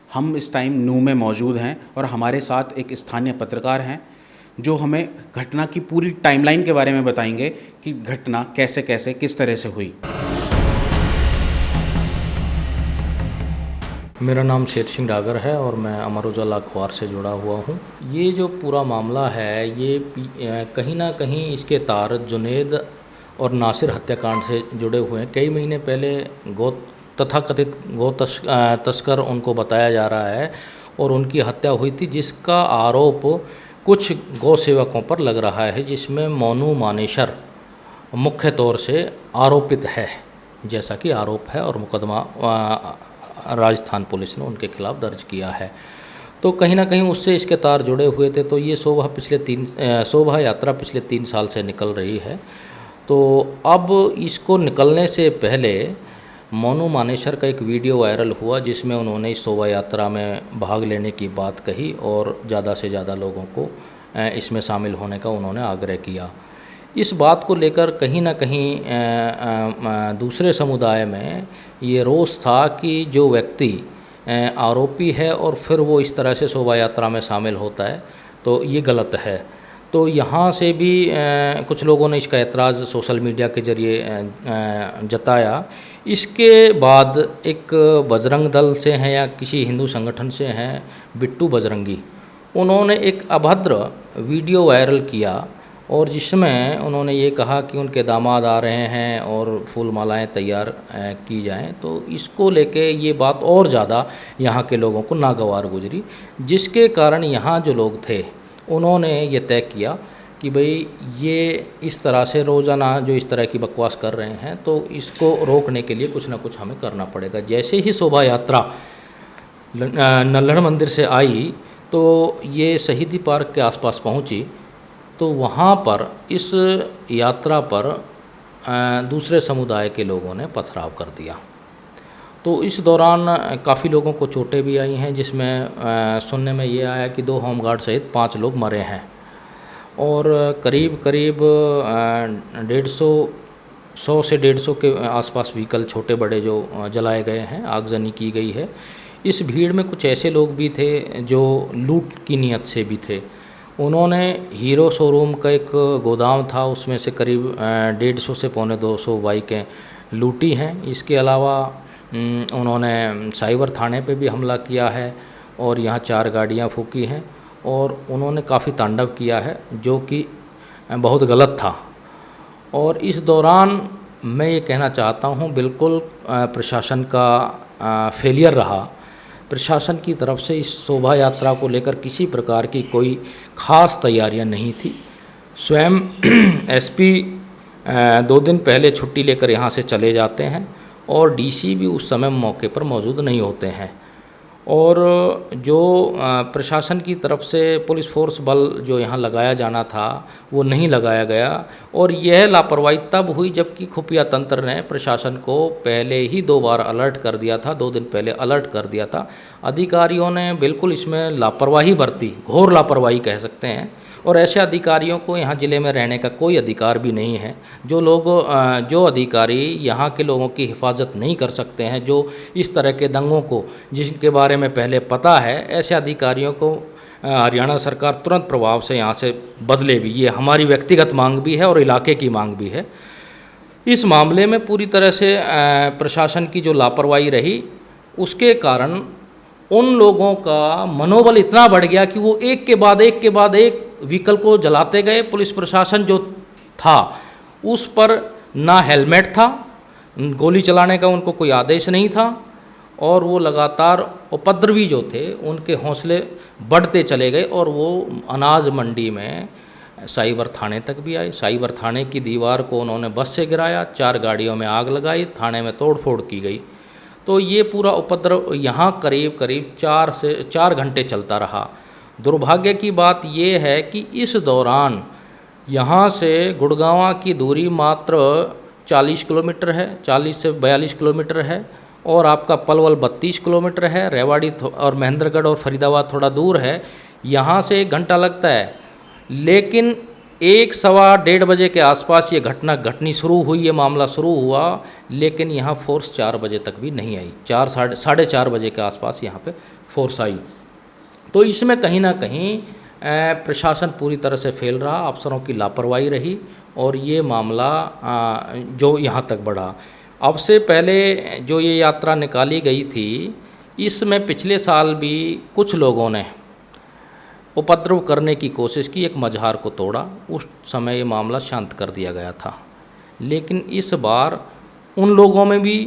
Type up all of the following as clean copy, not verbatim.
हम इस टाइम नू में मौजूद हैं और हमारे साथ एक स्थानीय पत्रकार हैं जो हमें घटना की पूरी टाइमलाइन के बारे में बताएंगे कि घटना कैसे कैसे किस तरह से हुई। मेरा नाम शेर सिंह डागर है और मैं अमर उजाला अखबार से जुड़ा हुआ हूँ। ये जो पूरा मामला है ये कहीं ना कहीं इसके तार जुनेद और नासिर हत्याकांड से जुड़े हुए हैं। कई महीने पहले तथाकथित तस्कर उनको बताया जा रहा है और उनकी हत्या हुई थी, जिसका आरोप कुछ गौ सेवकों पर लग रहा है, जिसमें मोनू मानेसर मुख्य तौर से आरोपित है, जैसा कि आरोप है और मुकदमा राजस्थान पुलिस ने उनके खिलाफ दर्ज किया है। तो कहीं ना कहीं उससे इसके तार जुड़े हुए थे। तो ये शोभा यात्रा पिछले 3 साल से निकल रही है। तो अब इसको निकलने से पहले मोनू मानेसर का एक वीडियो वायरल हुआ, जिसमें उन्होंने इस शोभा यात्रा में भाग लेने की बात कही और ज़्यादा से ज़्यादा लोगों को इसमें शामिल होने का उन्होंने आग्रह किया। इस बात को लेकर कहीं ना कहीं दूसरे समुदाय में ये रोष था कि जो व्यक्ति आरोपी है और फिर वो इस तरह से शोभा यात्रा में शामिल होता है तो ये गलत है। तो यहाँ से भी कुछ लोगों ने इसका ऐतराज़ सोशल मीडिया के ज़रिए जताया। इसके बाद एक बजरंग दल से हैं या किसी हिंदू संगठन से हैं, बिट्टू बजरंगी, उन्होंने एक अभद्र वीडियो वायरल किया और जिसमें उन्होंने ये कहा कि उनके दामाद आ रहे हैं और फूल मालाएं तैयार की जाएं। तो इसको लेके ये बात और ज़्यादा यहाँ के लोगों को नागवार गुजरी, जिसके कारण यहाँ जो लोग थे उन्होंने ये तय किया कि भाई ये इस तरह से रोज़ाना जो इस तरह की बकवास कर रहे हैं तो इसको रोकने के लिए कुछ ना कुछ हमें करना पड़ेगा। जैसे ही शोभा यात्रा नल्हड़ मंदिर से आई तो ये शहीदी पार्क के आसपास पहुंची, तो वहाँ पर इस यात्रा पर दूसरे समुदाय के लोगों ने पथराव कर दिया। तो इस दौरान काफ़ी लोगों को चोटें भी आई हैं, जिसमें सुनने में ये आया कि 2 होमगार्ड सहित 5 लोग मरे हैं और करीब 100 से 150 के आसपास व्हीकल छोटे बड़े जो जलाए गए हैं, आगजनी की गई है। इस भीड़ में कुछ ऐसे लोग भी थे जो लूट की नीयत से भी थे। उन्होंने हीरो शोरूम का एक गोदाम था, उसमें से करीब 150 से पौने 200 बाइकें लूटी हैं। इसके अलावा उन्होंने साइबर थाने पे भी हमला किया है और यहाँ 4 गाड़ियाँ फूकी हैं और उन्होंने काफ़ी तांडव किया है, जो कि बहुत गलत था। और इस दौरान मैं ये कहना चाहता हूँ, बिल्कुल प्रशासन का फेलियर रहा। प्रशासन की तरफ से इस शोभा यात्रा को लेकर किसी प्रकार की कोई ख़ास तैयारियां नहीं थी। स्वयं एसपी 2 दिन पहले छुट्टी लेकर यहाँ से चले जाते हैं और डीसी भी उस समय मौके पर मौजूद नहीं होते हैं। और जो प्रशासन की तरफ से पुलिस फोर्स बल जो यहाँ लगाया जाना था वो नहीं लगाया गया और यह लापरवाही तब हुई जबकि खुफिया तंत्र ने प्रशासन को पहले ही 2 बार अलर्ट कर दिया था, 2 दिन पहले अलर्ट कर दिया था। अधिकारियों ने बिल्कुल इसमें लापरवाही बरती, घोर लापरवाही कह सकते हैं। और ऐसे अधिकारियों को यहाँ ज़िले में रहने का कोई अधिकार भी नहीं है। जो अधिकारी यहाँ के लोगों की हिफाजत नहीं कर सकते हैं, जो इस तरह के दंगों को जिनके बारे में पहले पता है, ऐसे अधिकारियों को हरियाणा सरकार तुरंत प्रभाव से यहाँ से बदले भी। ये हमारी व्यक्तिगत मांग भी है और इलाके की मांग भी है। इस मामले में पूरी तरह से प्रशासन की जो लापरवाही रही, उसके कारण उन लोगों का मनोबल इतना बढ़ गया कि वो एक के बाद एक व्हीकल को जलाते गए। पुलिस प्रशासन जो था उस पर ना हेलमेट था, गोली चलाने का उनको कोई आदेश नहीं था और वो लगातार उपद्रवी जो थे उनके हौसले बढ़ते चले गए और वो अनाज मंडी में साइबर थाने तक भी आए। साइबर थाने की दीवार को उन्होंने बस से गिराया, 4 गाड़ियों में आग लगाई, थाने में तोड़फोड़ की गई। तो ये पूरा उपद्रव यहाँ करीब 4 घंटे चलता रहा। दुर्भाग्य की बात ये है कि इस दौरान यहाँ से गुड़गांव की दूरी मात्र 40 किलोमीटर है, 40 से 42 किलोमीटर है और आपका पलवल 32 किलोमीटर है। रेवाड़ी और महेंद्रगढ़ और फरीदाबाद थोड़ा दूर है, यहाँ से 1 घंटा लगता है। लेकिन 1 सवा 1:30 बजे के आसपास ये घटना घटनी शुरू हुई, ये मामला शुरू हुआ, लेकिन यहाँ फोर्स 4 बजे तक भी नहीं आई। 4 साढ़े 4 बजे के आसपास यहाँ पे फोर्स आई। तो इसमें कहीं ना कहीं प्रशासन पूरी तरह से फेल रहा, अफसरों की लापरवाही रही और ये मामला जो यहाँ तक बढ़ा। अब से पहले जो ये यात्रा निकाली गई थी, इसमें पिछले साल भी कुछ लोगों ने उपद्रव करने की कोशिश की, एक मझार को तोड़ा, उस समय ये मामला शांत कर दिया गया था। लेकिन इस बार उन लोगों में भी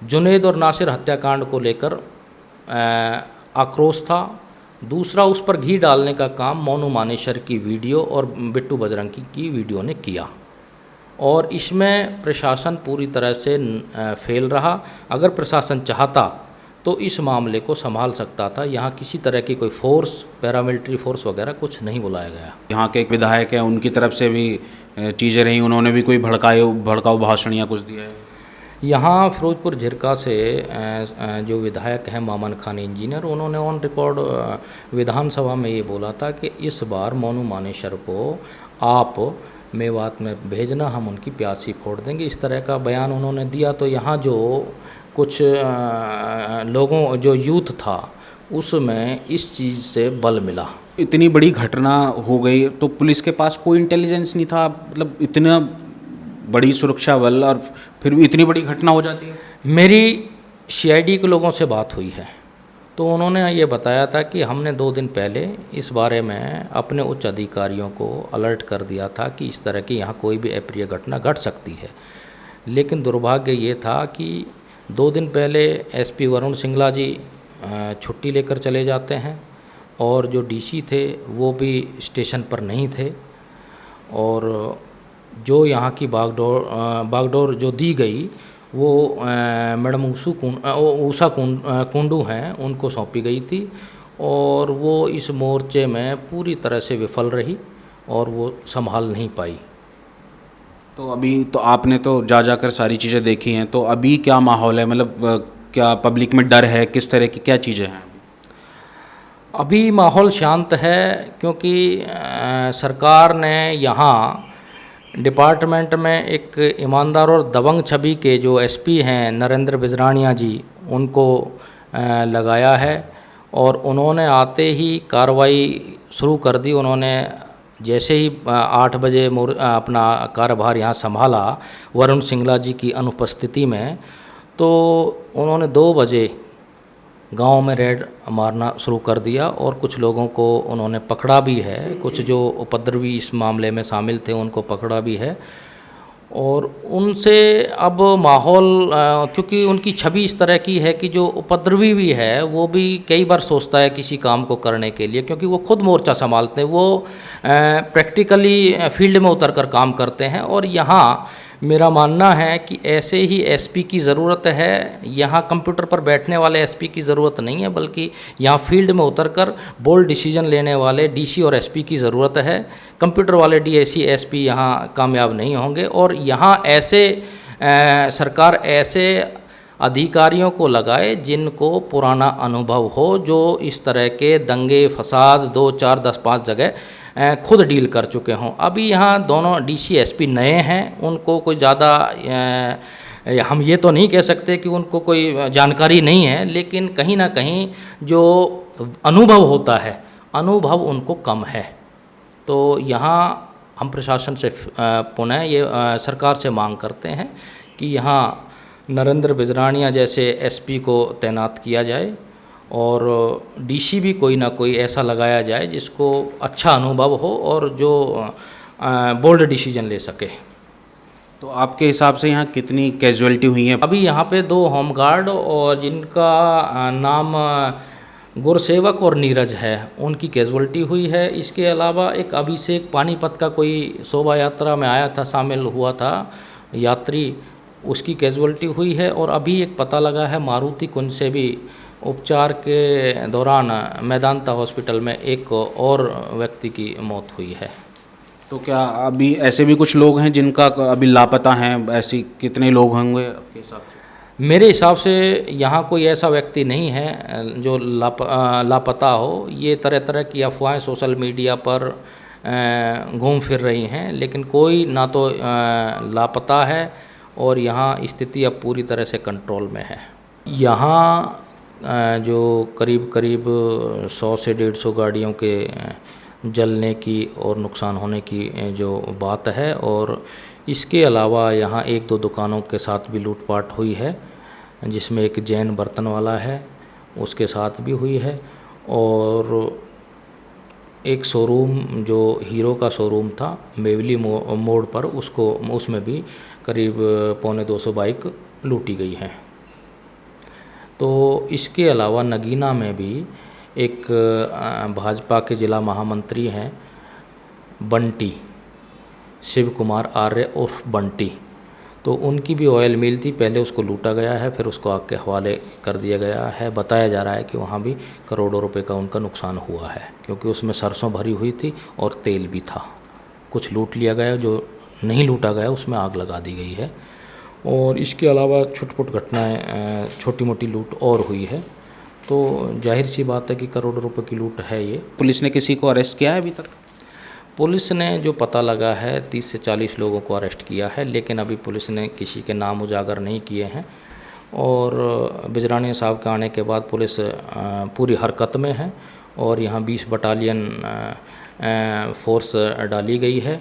जुनैद और नासिर हत्याकांड को लेकर आक्रोश था। दूसरा, उस पर घी डालने का काम मोनू मानेसर की वीडियो और बिट्टू बजरंगी की वीडियो ने किया और इसमें प्रशासन पूरी तरह से फेल रहा। अगर प्रशासन चाहता तो इस मामले को संभाल सकता था। यहाँ किसी तरह की कोई फोर्स, पैरामिलिट्री फोर्स वगैरह कुछ नहीं बुलाया गया। यहाँ के एक विधायक हैं, उनकी तरफ से भी चीज़ें रहीं, उन्होंने भी कोई भड़काऊ भाषण या कुछ दिया है? यहाँ फिरोजपुर झिरका से जो विधायक हैं मामन खान इंजीनियर, उन्होंने ऑन रिकॉर्ड विधानसभा में ये बोला था कि इस बार मोनू मानेसर को आप मेवात में भेजना, हम उनकी प्यासी फोड़ देंगे, इस तरह का बयान उन्होंने दिया। तो यहाँ जो कुछ लोगों, जो यूथ था, उसमें इस चीज़ से बल मिला। इतनी बड़ी घटना हो गई तो पुलिस के पास कोई इंटेलिजेंस नहीं था? मतलब इतना बड़ी सुरक्षा बल और फिर भी इतनी बड़ी घटना हो जाती है? मेरी सीआईडी के लोगों से बात हुई है तो उन्होंने ये बताया था कि हमने 2 दिन पहले इस बारे में अपने उच्च अधिकारियों को अलर्ट कर दिया था कि इस तरह की यहाँ कोई भी अप्रिय घटना घट सकती है। लेकिन दुर्भाग्य ये था कि 2 दिन पहले एसपी वरुण सिंगला जी छुट्टी लेकर चले जाते हैं और जो डीसी थे वो भी स्टेशन पर नहीं थे और जो यहाँ की बागडोर जो दी गई वो मैडम उषा कुंडू हैं, उनको सौंपी गई थी और वो इस मोर्चे में पूरी तरह से विफल रही और वो संभाल नहीं पाई। तो अभी तो आपने तो जाकर सारी चीज़ें देखी हैं, तो अभी क्या माहौल है? मतलब क्या पब्लिक में डर है? किस तरह की क्या चीज़ें हैं? अभी माहौल शांत है क्योंकि सरकार ने यहाँ डिपार्टमेंट में एक ईमानदार और दबंग छवि के जो एसपी हैं नरेंद्र बिजरानिया जी, उनको लगाया है और उन्होंने आते ही कार्रवाई शुरू कर दी। उन्होंने जैसे ही 8 बजे अपना कार्यभार यहाँ संभाला वरुण सिंगला जी की अनुपस्थिति में, तो उन्होंने 2 बजे गांव में रेड मारना शुरू कर दिया और कुछ लोगों को उन्होंने पकड़ा भी है। कुछ जो उपद्रवी इस मामले में शामिल थे उनको पकड़ा भी है और उनसे अब माहौल, क्योंकि उनकी छवि इस तरह की है कि जो उपद्रवी भी है वो भी कई बार सोचता है किसी काम को करने के लिए, क्योंकि वो खुद मोर्चा संभालते हैं, वो प्रैक्टिकली फील्ड में उतर कर काम करते हैं। और यहाँ मेरा मानना है कि ऐसे ही एसपी की ज़रूरत है। यहाँ कंप्यूटर पर बैठने वाले एसपी की ज़रूरत नहीं है, बल्कि यहाँ फील्ड में उतरकर बोल्ड डिसीजन लेने वाले डीसी और एसपी की ज़रूरत है। कंप्यूटर वाले डीएसी एसपी यहाँ कामयाब नहीं होंगे और यहाँ ऐसे सरकार ऐसे अधिकारियों को लगाए जिनको पुराना अनुभव हो, जो इस तरह के दंगे फसाद 2, 4, 10, 5 जगह खुद डील कर चुके हों। अभी यहाँ दोनों डीसी एसपी नए हैं, उनको कोई ज़्यादा हम ये तो नहीं कह सकते कि उनको कोई जानकारी नहीं है, लेकिन कहीं ना कहीं जो अनुभव होता है, अनुभव उनको कम है। तो यहाँ हम प्रशासन से पुनः ये सरकार से मांग करते हैं कि यहाँ नरेंद्र बिजरानिया जैसे एसपी को तैनात किया जाए और डीसी भी कोई ना कोई ऐसा लगाया जाए जिसको अच्छा अनुभव हो और जो बोल्ड डिसीजन ले सके। तो आपके हिसाब से यहाँ कितनी कैजुअलिटी हुई है? अभी यहाँ पे 2 होमगार्ड और जिनका नाम गुरसेवक और नीरज है, उनकी कैजुअलिटी हुई है। इसके अलावा एक अभिषेक पानीपत का कोई शोभा यात्रा में आया था, शामिल हुआ था यात्री, उसकी कैजुअलिटी हुई है। और अभी एक पता लगा है मारुति कुंज से भी उपचार के दौरान मैदांता हॉस्पिटल में एक और व्यक्ति की मौत हुई है। तो क्या अभी ऐसे भी कुछ लोग हैं जिनका अभी लापता हैं? ऐसी कितने लोग होंगे आपके हिसाब से? मेरे हिसाब से यहाँ कोई ऐसा व्यक्ति नहीं है जो लापता हो। ये तरह तरह की अफवाहें सोशल मीडिया पर घूम फिर रही हैं, लेकिन कोई ना तो लापता है और यहाँ स्थिति अब पूरी तरह से कंट्रोल में है। यहाँ जो करीब करीब 100 से 150 गाड़ियों के जलने की और नुकसान होने की जो बात है, और इसके अलावा यहाँ 1-2 दुकानों के साथ भी लूटपाट हुई है, जिसमें एक जैन बर्तन वाला है उसके साथ भी हुई है, और एक शोरूम जो हीरो का शोरूम था मेवली मोड़ पर उसमें भी करीब 250 बाइक लूटी गई हैं। तो इसके अलावा नगीना में भी एक भाजपा के जिला महामंत्री हैं बंटी, शिव कुमार आर्य उर्फ बंटी, तो उनकी भी ऑयल मिल थी, पहले उसको लूटा गया है, फिर उसको आग के हवाले कर दिया गया है। बताया जा रहा है कि वहाँ भी करोड़ों रुपए का उनका नुकसान हुआ है, क्योंकि उसमें सरसों भरी हुई थी और तेल भी था। कुछ लूट लिया गया, जो नहीं लूटा गया उसमें आग लगा दी गई है। और इसके अलावा छुटपुट घटनाएं, छोटी मोटी लूट और हुई है। तो जाहिर सी बात है कि करोड़ों रुपए की लूट है ये। पुलिस ने किसी को अरेस्ट किया है अभी तक? पुलिस ने जो पता लगा है 30 से 40 लोगों को अरेस्ट किया है, लेकिन अभी पुलिस ने किसी के नाम उजागर नहीं किए हैं। और बिजरानिया साहब के आने के बाद पुलिस पूरी हरकत में है और यहाँ 20 बटालियन फोर्स डाली गई है,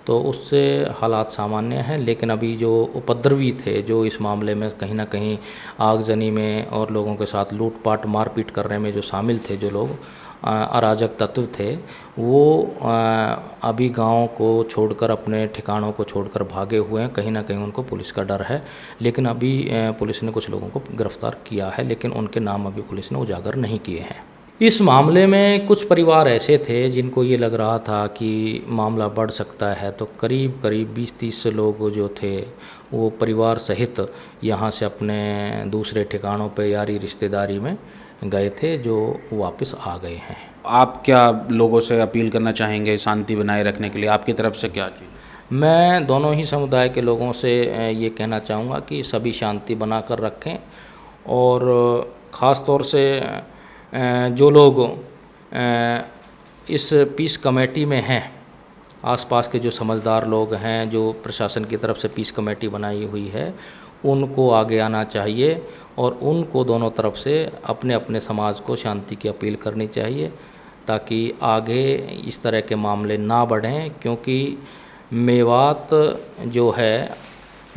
तो उससे हालात सामान्य हैं। लेकिन अभी जो उपद्रवी थे, जो इस मामले में कहीं ना कहीं आगजनी में और लोगों के साथ लूटपाट मारपीट करने में जो शामिल थे, जो लोग अराजक तत्व थे, वो अभी गांव को छोड़कर, अपने ठिकानों को छोड़कर भागे हुए हैं। कहीं ना कहीं उनको पुलिस का डर है, लेकिन अभी पुलिस ने कुछ लोगों को गिरफ्तार किया है, लेकिन उनके नाम अभी पुलिस ने उजागर नहीं किए हैं। इस मामले में कुछ परिवार ऐसे थे जिनको ये लग रहा था कि मामला बढ़ सकता है, तो करीब करीब 20-30 लोग जो थे वो परिवार सहित यहाँ से अपने दूसरे ठिकानों पे यारी रिश्तेदारी में गए थे, जो वापस आ गए हैं। आप क्या लोगों से अपील करना चाहेंगे शांति बनाए रखने के लिए? आपकी तरफ से क्या चीज़? मैं दोनों ही समुदाय के लोगों से ये कहना चाहूँगा कि सभी शांति बनाकर रखें, और ख़ास तौर से जो लोग इस पीस कमेटी में हैं, आसपास के जो समझदार लोग हैं, जो प्रशासन की तरफ से पीस कमेटी बनाई हुई है, उनको आगे आना चाहिए और उनको दोनों तरफ से अपने अपने समाज को शांति की अपील करनी चाहिए, ताकि आगे इस तरह के मामले ना बढ़ें। क्योंकि मेवात जो है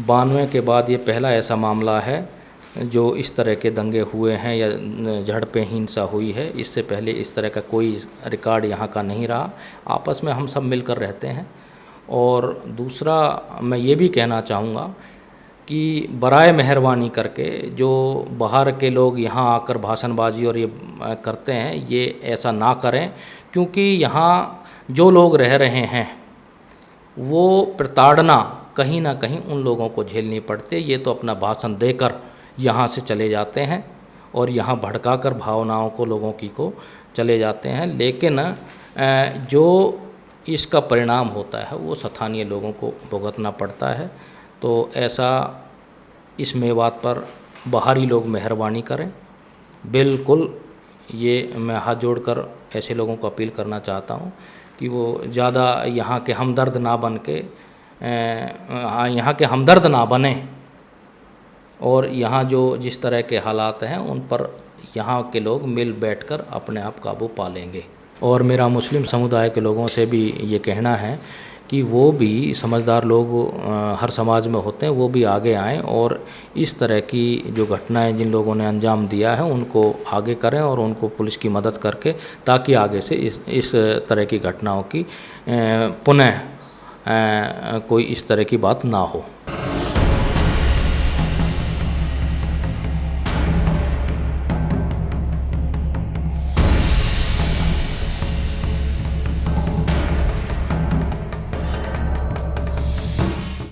92 के बाद ये पहला ऐसा मामला है जो इस तरह के दंगे हुए हैं या झड़पें, हिंसा हुई है। इससे पहले इस तरह का कोई रिकॉर्ड यहाँ का नहीं रहा। आपस में हम सब मिलकर रहते हैं। और दूसरा मैं ये भी कहना चाहूँगा कि बराए मेहरबानी करके जो बाहर के लोग यहाँ आकर भाषणबाजी और ये करते हैं, ये ऐसा ना करें, क्योंकि यहाँ जो लोग रह रहे हैं वो प्रताड़ना कहीं ना कहीं उन लोगों को झेलनी पड़ती है। ये तो अपना भाषण देकर यहाँ से चले जाते हैं और यहाँ भड़काकर भावनाओं को लोगों की को चले जाते हैं, लेकिन जो इसका परिणाम होता है वो स्थानीय लोगों को भुगतना पड़ता है। तो ऐसा इस मेवात पर बाहरी लोग मेहरबानी करें। बिल्कुल, ये मैं हाथ जोड़कर ऐसे लोगों को अपील करना चाहता हूँ कि वो ज़्यादा यहाँ के हमदर्द ना बन के यहाँ के हमदर्द ना बने, और यहाँ जो जिस तरह के हालात हैं उन पर यहाँ के लोग मिल बैठकर अपने आप काबू पा लेंगे। और मेरा मुस्लिम समुदाय के लोगों से भी ये कहना है कि वो भी, समझदार लोग हर समाज में होते हैं, वो भी आगे आएँ और इस तरह की जो घटनाएं जिन लोगों ने अंजाम दिया है उनको आगे करें और उनको पुलिस की मदद करके, ताकि आगे से इस तरह की घटनाओं की पुनः कोई इस तरह की बात ना हो।